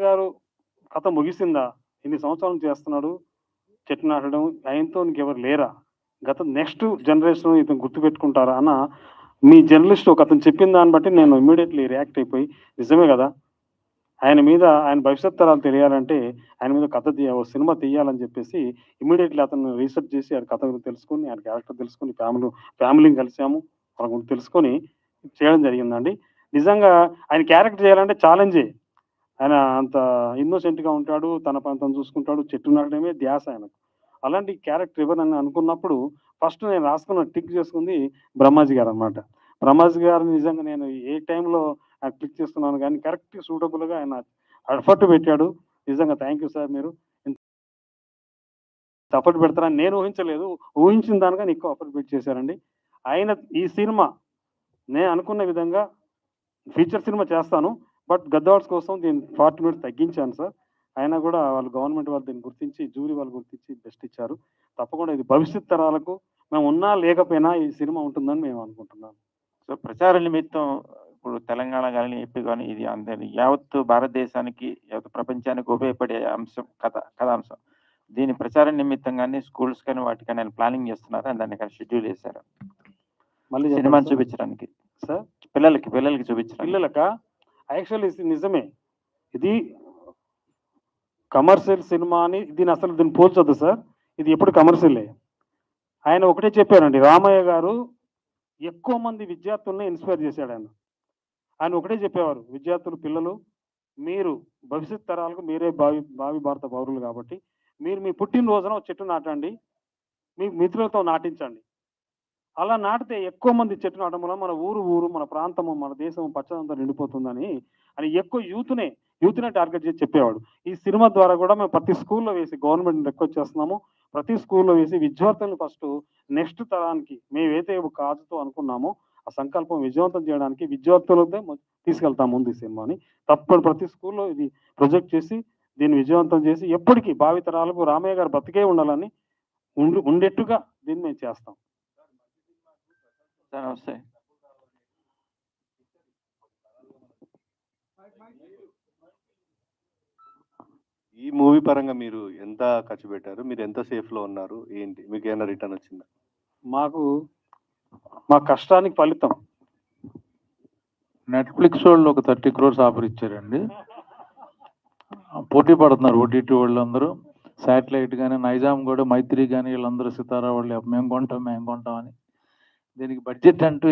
గారు కథ ముగిసిందా? ఇన్ని సంవత్సరాలు చేస్తున్నాడు. చెట్టు నాటడం ఆయనతో ఇంకెవరు లేరా? నెక్స్ట్ జనరేషన్ ఇతను గుర్తుపెట్టుకుంటారా? మీ జర్నలిస్ట్ ఒకతను చెప్పిన దాన్ని బట్టి నేను ఇమ్మీడియేట్‌లీ రియాక్ట్ అయిపోయి, నిజమే గదా! ఆయన భవిష్యత్ తరాలు తెలియాలంటే ఆయన మీద ఓ సినిమా తీయాలని చెప్పేసి ఇమ్మీడియేట్‌లీ అతన్ని రీసెర్చ్ చేసి ఆయన కథ గురించి తెలుసుకొని, ఆయన క్యారెక్టర్ తెలుసుకొని ఫ్యామిలీని కలిసాము. వాళ్ళ గురించి తెలుసుకొని చేయడం జరిగిందండి. నిజంగా ఆయన క్యారెక్టర్ చేయాలంటే ఛాలెంజే. ఆయన అంత ఇన్నోసెంట్‌గా ఉంటాడు. తన పని తను చూసుకుంటాడు. చెట్టు నాటడమే ధ్యాస ఆయనకు. అలాంటి క్యారెక్టర్ ఎవరని అనుకున్నప్పుడు ఫస్ట్ నేను రాసుకున్న టిక్ చేసుకుంది బ్రహ్మాజీ గారనమాట. బ్రహ్మాజీ గారిని నిజంగా నేను ఏ టైంలో క్లిక్ చేసుకున్నాను గానీ కరెక్ట్ సూటబుల్‌గా ఆయన ఎఫర్ట్ పెట్టాడు. నిజంగా థాంక్ యూ సార్ మీరు. ఇంత ఎఫర్ట్ పెడతారని నేను ఊహించలేదు. ఊహించిన దానికన్నా ఎక్కువ ఎఫర్ట్ పెట్టి చేశారండి. ఆయన ఈ సినిమా నేను అనుకున్న విధంగా ఫీచర్ సినిమా చేస్తాను. బట్ 'గద్దవాల్స్' కోసం దీన్ని 40 మినిట్స్ తగ్గించాను సార్. అయినా గూడా వాళ్ళు గవర్నమెంట్ వాళ్ళు దీన్ని గుర్తించి, జ్యూరీ వాళ్ళు గుర్తించి బెస్ట్ ఇచ్చారు. తప్పకుండా ఇది భవిష్యత్ తరాలకు మేము ఉన్నా లేకపోయినా ఈ సినిమా ఉంటుందని మేము అనుకుంటున్నాం. సో ప్రచార నిమిత్తం ఇప్పుడు తెలంగాణ గాని, ఏపీ గాని ఇది అందరి యావత్తు భారతదేశానికి, యావత్తు ప్రపంచానికి ఉపయోగపడే అంశం కథాంశం. దీని ప్రచారం నిమిత్తంగానే స్కూల్స్ కానీ వాటికని ఆయన ప్లానింగ్ చేస్తున్నారా? దాన్ని షెడ్యూల్ చేశారా? మళ్ళీ సినిమాని చూపించడానికి సార్ పిల్లలకి చూపించడానికి. పిల్లలకా? యాక్చువల్లీ ఇది నిజమే. ఇది కమర్షియల్ సినిమా అని దీన్ని పోల్చొద్దు సార్. ఇది ఎప్పుడు కమర్షియలే. ఆయన ఒకటే చెప్పారండి. రామయ్య గారు ఎక్కువ మంది విద్యార్థుల్ని ఇన్స్పైర్ చేశాడాయన. ఆయన ఒకటే చెప్పేవారు. విద్యార్థులు, పిల్లలు మీరు భవిష్యత్ తరాలకు మీరే భావి భారత పౌరులు కాబట్టి, మీరు మీ పుట్టినరోజున ఒక చెట్టు నాటండి. మీ మిత్రులతో నాటించండి. అలా నాటితే ఎక్కువ మంది చెట్టు నాటడం వల్ల మన ఊరు, మన ప్రాంతము, మన దేశం పచ్చదంతా నిండిపోతుందని అని ఎక్కువ యూత్‌నే టార్గెట్ చేసి చెప్పేవాడు. ఈ సినిమా ద్వారా కూడా మేము ప్రతి స్కూల్‌లో వేసి గవర్నమెంట్‌ని రిక్వెస్ట్ చేస్తున్నాము. ప్రతి స్కూల్‌లో వేసి విద్యార్థులను ఫస్ట్ నెక్స్ట్ తరానికి మేమైతే కాజుతో అనుకున్నామో ఆ సంకల్పం విజయవంతం చేయడానికి విద్యార్థులతో తీసుకెళ్తాం ముందు ఈ సినిమాని. ప్రతి స్కూల్‌లో ఇది ప్రొజెక్ట్ చేసి దీన్ని విజయవంతం చేసి ఎప్పటికీ భావితరాలకు రామయ్య గారు బతికే ఉండాలని ఉండేట్టుగా దీన్ని మేము చేస్తాం. నమస్తే. ఈ మూవీ పరంగా మీరు ఎంత ఖర్చు పెట్టారు? మీరు ఎంత సేఫ్‌లో ఉన్నారు? ఏంటి? మీకేమైనా రిటర్న్ వచ్చిందా? మా కష్టానికి ఫలితం. నెట్‌ఫ్లిక్స్ వాళ్ళు ఒక 30 crores ఆఫర్ ఇచ్చారండి. పోటీ పడుతున్నారు ఓటీటీ వాళ్ళందరూ. శాటిలైట్ గాని, నైజాం కూడా, మైత్రి గాని వీళ్ళందరూ సితారా వాళ్ళు మేము కొంటాం అని. దీనికి బడ్జెట్ అంటూ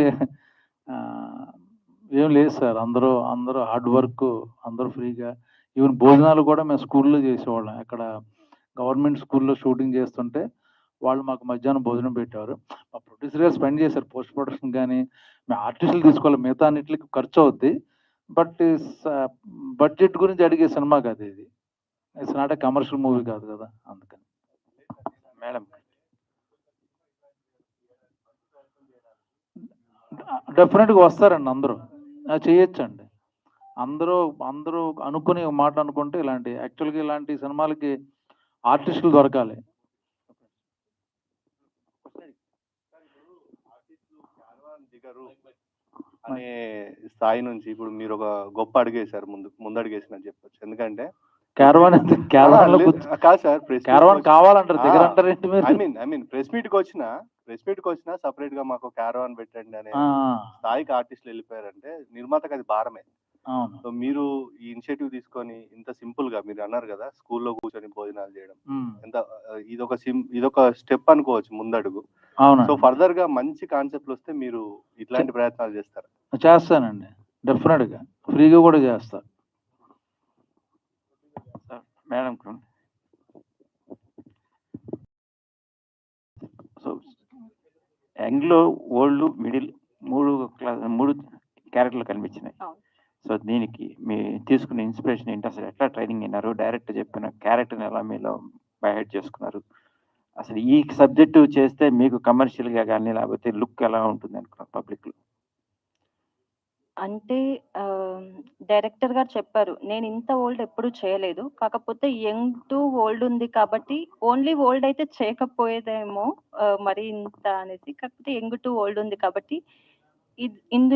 ఏం లేదు సార్. అందరూ హార్డ్ వర్క్, అందరూ ఫ్రీగా. ఈవెన్ భోజనాలు కూడా మేము స్కూల్లో చేసేవాళ్ళం. ఇక్కడ గవర్నమెంట్ స్కూల్లో షూటింగ్ చేస్తుంటే వాళ్ళు మాకు మధ్యాహ్నం భోజనం పెట్టేవారు. మా ప్రొడ్యూసర్ గారు స్పెండ్ చేశారు పోస్ట్ ప్రొడక్షన్ కానీ. మేము ఆర్టిస్టులు తీసుకోవాలి, మిగతా అన్నిటికి ఖర్చు అవుద్ది. బట్ బడ్జెట్ గురించి అడిగే సినిమా కాదు ఇది. It's not a commercial movie కాదు కదా, అందుకని. మేడం డెఫినెట్గా వస్తారండి అందరూ. చేయొచ్చండి. అందరూ అనుకుని మాట అనుకుంటే యాక్చువల్గా ఇలాంటి సినిమాలకి ఆర్టిస్టులు దొరకాలి. అనే స్థాయి నుంచి ఇప్పుడు మీరు ఒక గొప్ప అడుగేశారు, ముందడుగేసినని చెప్పొచ్చు. ఎందుకంటే క్యారవాన్ కాదు సార్, కావాలంటారు దగ్గర అంటారు ఏంటి మీరు? ఐ మీన్ ప్రెస్ మీట్ కి వచ్చినా సపరేట్ గా మాకు క్యారవాన్ పెట్టండి అనే స్థాయికి ఆర్టిస్టులు వెళ్ళిపోయారంటే నిర్మాతకు అది భారమే. సో మీరు ఈ ఇనిషియేటివ్ తీసుకొని ఇంత సింపుల్ గా మీరు అన్నారు కదా, స్కూల్లో కూర్చొని భోజనాలు చేయడం, ఎంత ఇదొక స్టెప్ అనుకోవచ్చు, ముందడుగు. సో ఫర్దర్ గా మంచి కాన్సెప్ట్లు వస్తే మీరు ఇట్లాంటి ప్రయత్నాలు చేస్తారు? చేస్తానండి, డెఫినెట్ గా ఫ్రీగా కూడా చేస్తా. మేడం సో యంగ్లో, ఓల్డ్, మిడిల్ మూడు క్యారెక్టర్లు కనిపించినాయి. సో దీనికి మీ తీసుకున్న ఇన్స్పిరేషన్ ఏంటి? అసలు ఎట్లా ట్రైనింగ్ అయినారు? డైరెక్ట్ చెప్పిన క్యారెక్టర్ని ఎలా మీలో బైహెడ్ చేసుకున్నారు? అసలు ఈ సబ్జెక్టు చేస్తే మీకు కమర్షియల్గా కానీ లేకపోతే లుక్ ఎలా ఉంటుంది అనుకున్నారు పబ్లిక్లో? అంటే డైరెక్టర్ గారు చెప్పారు, నేను ఇంత ఓల్డ్ ఎప్పుడు చేయలేదు, కాకపోతే యంగ్ టు ఓల్డ్ ఉంది కాబట్టి ఓన్లీ ఓల్డ్ అయితే చేయకపోయేదేమో మరి ఇంత అనేసి, కాకపోతే యంగ్ టు ఓల్డ్ ఉంది కాబట్టి ఇందు